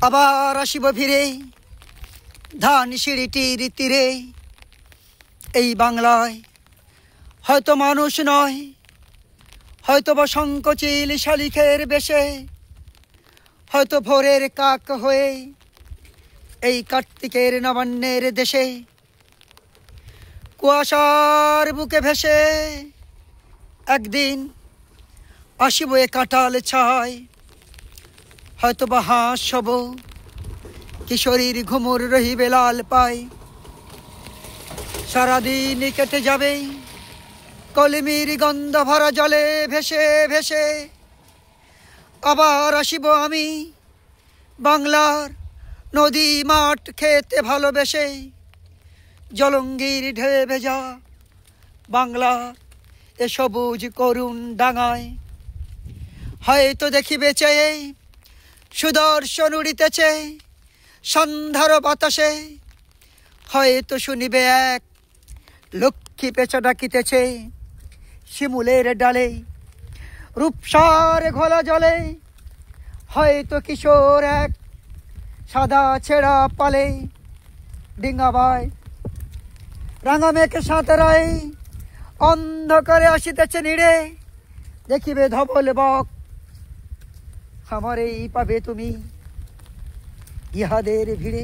আবার আসিব ফিরে ধান সিঁড়িটির তীরে। এই বাংলায় হয়তো মানুষ নয়, হয়তো বা সংকোচিল শালিখের বেশে, হয়তো ভোরের কাক হয়ে এই কার্তিকের নবান্নের দেশে কুয়াশার বুকে ভেসে একদিন আসিব এ কাঁঠাল ছায়। হয়তো বা হাঁস হব, কিশোরীর ঘুমুর রহিবে লাল পায়। সারাদিন কেটে যাবে কলমির গন্ধ ভরা জলে ভেসে ভেসে। আবার আসিব আমি বাংলার নদী মাঠ খেতে ভালোবেসে। জলঙ্গির ঢেউ ভেজা বাংলা এ সবুজ করুণ ডাঙায় হয়তো দেখিবে চেয়ে সুদর্শন উড়িতেছে সন্ধ্যার বাতাসে। হয়তো শুনিবে এক লক্ষ্মী পেঁচা ডাকিতেছে শিমুলের ডালে রূপসার ঘোলা জলে। হয়তো কিশোর এক সাদা ছেঁড়া পালে ডিঙ্গাবায় রাঙা মেঘে সাঁতরায় অন্ধকারে আসিতেছে নিড়ে। দেখিবে ধবল বক আমারেই পাবে তুমি ইহাদের ভিড়ে।